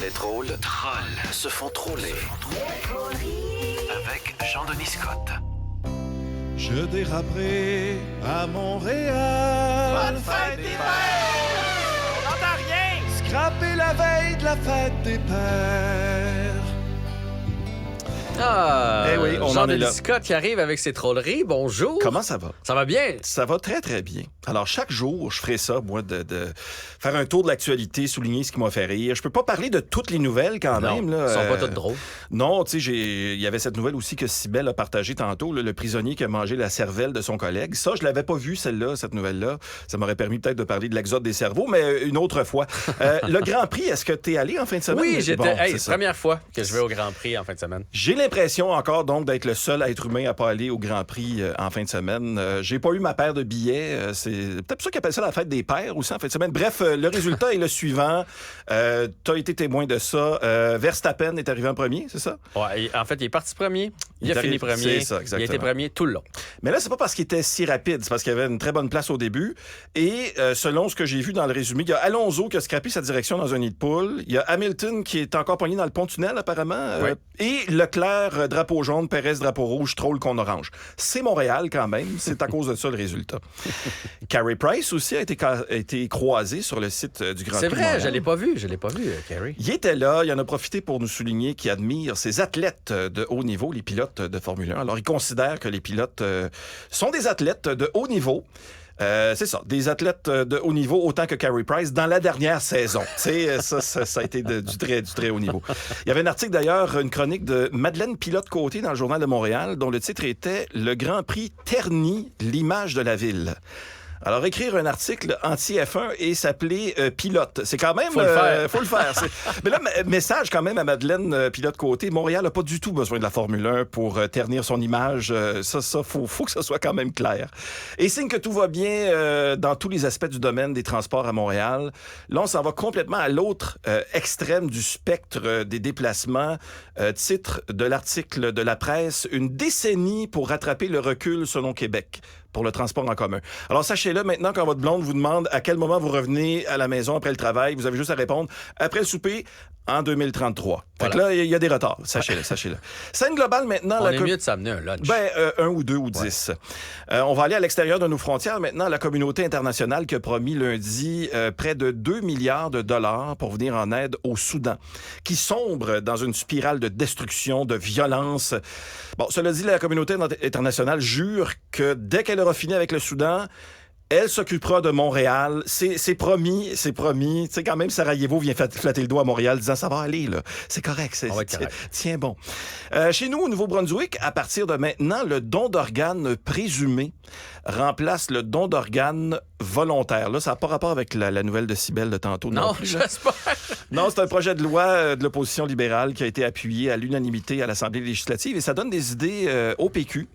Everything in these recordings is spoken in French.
Les drôles se font troller. Avec Jean-Denis Scott. Je déraperai à Montréal. Bonne fête des pères! On n'entend rien! Scraper la veille de la fête des pères. Ah, Eh oui, on en est Jean-Denis là. Scott qui arrive avec ses trolleries. Bonjour. Comment ça va? Ça va bien? Ça va très, très bien. Alors, chaque jour, je ferai ça, moi, de faire un tour de l'actualité, souligner ce qui m'a fait rire. Je peux pas parler de toutes les nouvelles, quand Non, même. Là. ils sont pas toutes drôles. Non, tu sais, il y avait cette nouvelle aussi que Cybèle a partagée tantôt, là, le prisonnier qui a mangé la cervelle de son collègue. Ça, je l'avais pas vu, celle-là, cette nouvelle-là. Ça m'aurait permis peut-être de parler de l'exode des cerveaux, mais une autre fois. Le Grand Prix, est-ce que tu es allé en fin de semaine? Oui, j'étais. Bon, Hey, c'est ça. première fois que je vais au Grand Prix en fin de semaine. J'ai l'impression encore donc d'être le seul être humain à pas aller au Grand Prix en fin de semaine. J'ai pas eu ma paire de billets. C'est peut-être pour ça qu'ils appellent ça la fête des pères aussi en fin de semaine. Bref, le résultat est le suivant. T'as été témoin de ça. Verstappen est arrivé en premier, c'est ça? Ouais, en fait, il est parti premier. Il a est fini arrivé- premier. c'est ça, Il a exactement. été premier tout le long. Mais là, c'est pas parce qu'il était si rapide, c'est parce qu'il avait une très bonne place au début. Et selon ce que j'ai vu dans le résumé, il y a Alonso qui a scrappé sa direction dans un nid de poule. Il y a Hamilton qui est encore pogné dans le pont-tunnel, apparemment. Oui. Et Leclerc, drapeau jaune, Perez, drapeau rouge, Troll, con orange. C'est Montréal quand même. C'est à cause de ça le résultat. Carey Price aussi a été croisé sur le site du Grand Prix. C'est de vrai, Montréal. je l'ai pas vu. Je l'ai pas vu, Carrie. Il était là, il en a profité pour nous souligner qu'il admire ces athlètes de haut niveau, les pilotes de Formule 1. Alors, il considère que les pilotes sont des athlètes de haut niveau. C'est ça, des athlètes de haut niveau autant que Carey Price dans la dernière saison. Ça a été du très haut niveau. Il y avait un article d'ailleurs, une chronique de Madeleine Pilote-Côté dans le Journal de Montréal, dont le titre était « Le Grand Prix ternit l'image de la ville ». Alors, écrire un article anti-F1 et s'appeler Pilote, c'est quand même... Faut le faire. Faut le faire. Mais là, message quand même à Madeleine Pilote-Côté. Montréal n'a pas du tout besoin de la Formule 1 pour ternir son image. Faut que ça soit quand même clair. Et signe que tout va bien dans tous les aspects du domaine des transports à Montréal. Là, on s'en va complètement à l'autre extrême du spectre des déplacements. Titre de l'article de la presse, « Une décennie pour rattraper le recul selon Québec » pour le transport en commun. Alors, sachez-le, maintenant, quand votre blonde vous demande à quel moment vous revenez à la maison après le travail, vous avez juste à répondre après le souper en 2033. Fait que là, il y a des retards. Sachez-le. Scène globale, maintenant... On est mieux de s'amener un lunch. Un ou deux ou 10. On va aller à l'extérieur de nos frontières. Maintenant, la communauté internationale qui a promis lundi près de 2 milliards de dollars pour venir en aide au Soudan, qui sombre dans une spirale de destruction, de violence. Bon, cela dit, la communauté internationale jure que dès qu'elle aura fini avec le Soudan, elle s'occupera de Montréal. C'est promis. Tu sais, quand même, Sarajevo vient flatter le doigt à Montréal disant « Ça va aller, là. C'est correct. On va être correct. Tiens bon. » Chez nous, au Nouveau-Brunswick, à partir de maintenant, le don d'organes présumé remplace le don d'organes volontaire. Là, ça n'a pas rapport avec la nouvelle de Cybèle de tantôt. Non, plus, là. j'espère. Non, c'est un projet de loi de l'opposition libérale qui a été appuyé à l'unanimité à l'Assemblée législative et ça donne des idées au PQ.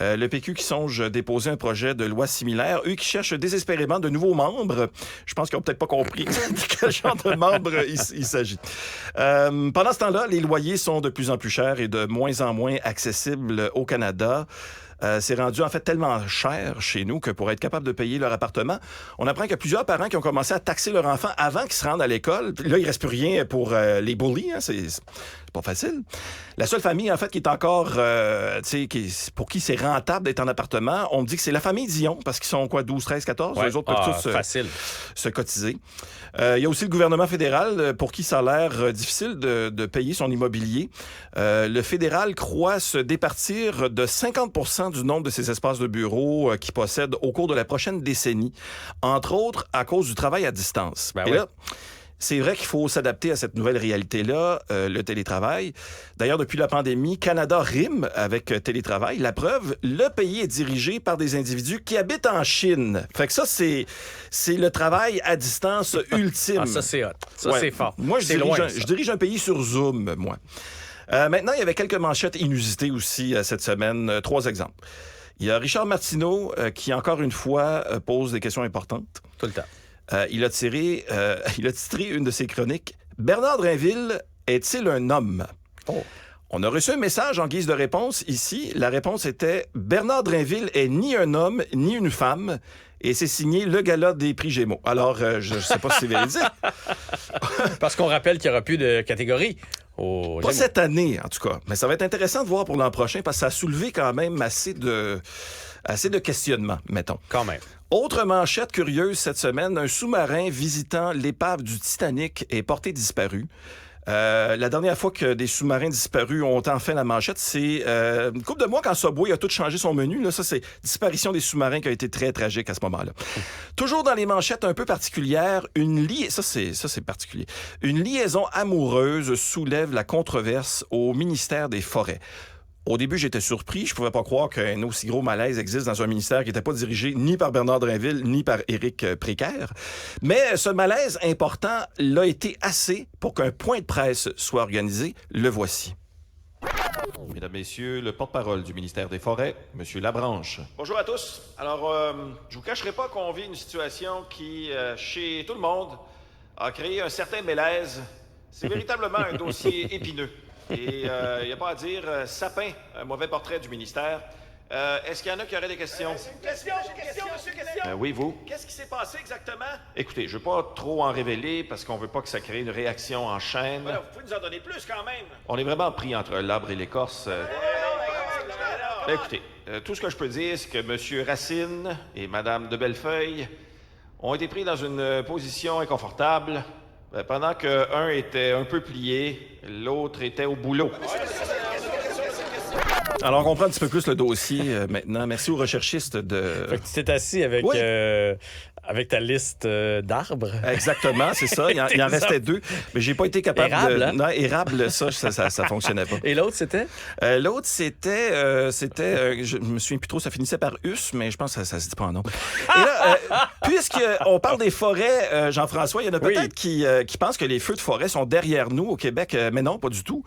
Le PQ qui songe déposer un projet de loi similaire. Eux qui cherchent désespérément de nouveaux membres. Je pense qu'ils n'ont peut-être pas compris de quel genre de membres il s'agit. Pendant ce temps-là, les loyers sont de plus en plus chers et de moins en moins accessibles au Canada. C'est rendu en fait tellement cher chez nous que pour être capable de payer leur appartement, on apprend qu'il y a plusieurs parents qui ont commencé à taxer leur enfant avant qu'ils se rendent à l'école. Là, il reste plus rien pour les bullies. Hein. C'est pas facile. La seule famille, en fait, qui est encore, pour qui c'est rentable d'être en appartement, on me dit que c'est la famille Dion, parce qu'ils sont, 12, 13, 14? Ouais. Eux autres peuvent tous facile. se cotiser. Il y a aussi le gouvernement fédéral, pour qui ça a l'air difficile de payer son immobilier. Le fédéral croit se départir de 50% du nombre de ses espaces de bureaux qu'il possède au cours de la prochaine décennie, entre autres à cause du travail à distance. Ben Et oui. là, c'est vrai qu'il faut s'adapter à cette nouvelle réalité-là, le télétravail. D'ailleurs, depuis la pandémie, Canada rime avec télétravail. La preuve, le pays est dirigé par des individus qui habitent en Chine. Fait que ça, c'est le travail à distance ultime. Ah, ça, c'est hot. Ça, Ouais. c'est fort. Moi, c'est loin, ça. je dirige un pays sur Zoom, moi. Maintenant, il y avait quelques manchettes inusitées aussi cette semaine. 3 exemples. Il y a Richard Martineau qui, encore une fois, pose des questions importantes. Tout le temps. Il a titré une de ses chroniques « Bernard Drinville est-il un homme? » Oh. On a reçu un message en guise de réponse ici. La réponse était « Bernard Drinville est ni un homme ni une femme ». Et c'est signé le gala des prix Gémeaux. Alors, je ne sais pas si c'est véridique. Parce qu'on rappelle qu'il n'y aura plus de catégorie. Pas cette année, en tout cas. Mais ça va être intéressant de voir pour l'an prochain parce que ça a soulevé quand même assez de questionnements, mettons. Quand même. Autre manchette curieuse cette semaine, un sous-marin visitant l'épave du Titanic est porté disparu. La dernière fois que des sous-marins disparus ont enfin la manchette, c'est une couple de mois quand Subway a tout changé son menu. Là, ça, c'est disparition des sous-marins qui a été très tragique à ce moment-là. Toujours dans les manchettes un peu particulières, ça c'est particulier. Une liaison amoureuse soulève la controverse au ministère des Forêts. Au début, j'étais surpris. Je pouvais pas croire qu'un aussi gros malaise existe dans un ministère qui n'était pas dirigé ni par Bernard Drinville, ni par Éric Précaire. Mais ce malaise important l'a été assez pour qu'un point de presse soit organisé. Le voici. Mesdames, Messieurs, le porte-parole du ministère des Forêts, M. Labranche. Bonjour à tous. Alors, je vous cacherai pas qu'on vit une situation qui, chez tout le monde, a créé un certain malaise. C'est véritablement un dossier épineux. Et il n'y a pas à dire, sapin, un mauvais portrait du ministère. Est-ce qu'il y en a qui auraient des questions? C'est une question, monsieur, question. Oui, vous? Qu'est-ce qui s'est passé exactement? Écoutez, je ne veux pas trop en révéler parce qu'on veut pas que ça crée une réaction en chaîne. Voilà, vous pouvez nous en donner plus quand même. On est vraiment pris entre l'arbre et l'écorce. Écoutez, tout ce que je peux dire, c'est que M. Racine et Mme de Bellefeuille ont été pris dans une position inconfortable pendant qu'un était un peu plié, l'autre était au boulot. Alors, on comprend un petit peu plus le dossier maintenant. Merci aux recherchistes de... Fait que tu t'es assis avec, Oui. avec ta liste d'arbres. Exactement, c'est ça. Il en restait 2. Mais j'ai pas été capable Érable, de... hein? Non, érable, ça fonctionnait pas. Et l'autre, c'était? L'autre, c'était... je me souviens plus trop, ça finissait par us, mais je pense que ça se dit pas en nom. Et là, puisqu'on parle des forêts, Jean-François, il y en a peut-être qui pensent que les feux de forêt sont derrière nous au Québec, mais non, pas du tout.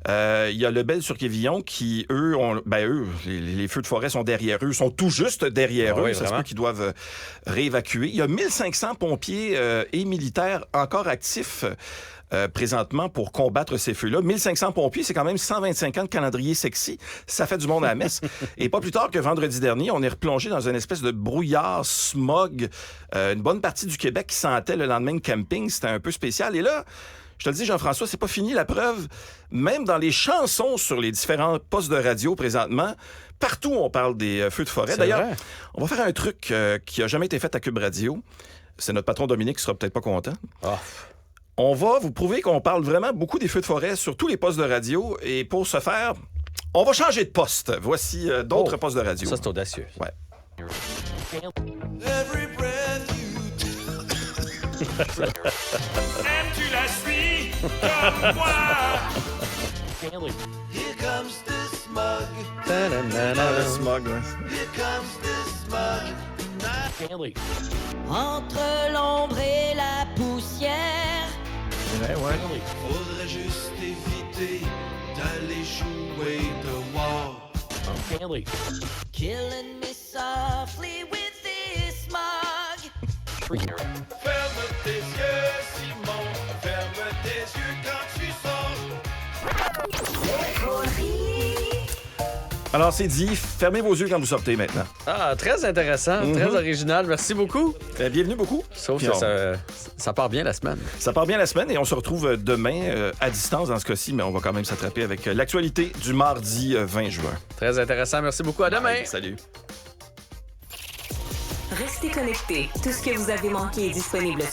Il y a le Bel-sur-Quévillon qui, eux, les feux de forêt sont derrière eux, sont tout juste derrière eux. Oui, Ça se peut qu'ils doivent réévacuer. Il y a 1500 pompiers et militaires encore actifs présentement pour combattre ces feux-là. 1500 pompiers, c'est quand même 125 ans de calendrier sexy. Ça fait du monde à la messe. Et pas plus tard que vendredi dernier, on est replongé dans une espèce de brouillard, smog. Une bonne partie du Québec qui sentait le lendemain de camping. C'était un peu spécial. Et là, je te le dis, Jean-François, c'est pas fini la preuve. Même dans les chansons sur les différents postes de radio présentement, partout on parle des feux de forêt. D'ailleurs, on va faire un truc qui a jamais été fait à Cube Radio. C'est notre patron Dominique qui sera peut-être pas content. Oh. On va vous prouver qu'on parle vraiment beaucoup des feux de forêt sur tous les postes de radio. Et pour ce faire, on va changer de poste. Voici d'autres postes de radio. Ça, c'est audacieux. Ouais. Aimes-tu la suie comme moi? Here comes the smug. Le smog, ouais. Here comes the smug. Entre l'ombre et la poussière, Ouais. Faudrait juste éviter d'aller jouer dehors. killing me softly with this smog. Ferme tes yeux, Simon. Ferme tes yeux quand tu sors. Alors, c'est dit. Fermez vos yeux quand vous sortez maintenant. Ah, très intéressant, très original. Merci beaucoup. Bienvenue beaucoup. Sauf Puis que ça part bien la semaine. Ça part bien la semaine et on se retrouve demain à distance dans ce cas-ci, mais on va quand même s'attraper avec l'actualité du mardi 20 juin. Très intéressant. Merci beaucoup. À demain. Bye. Salut. Restez connectés. Tout ce que vous avez manqué est disponible sur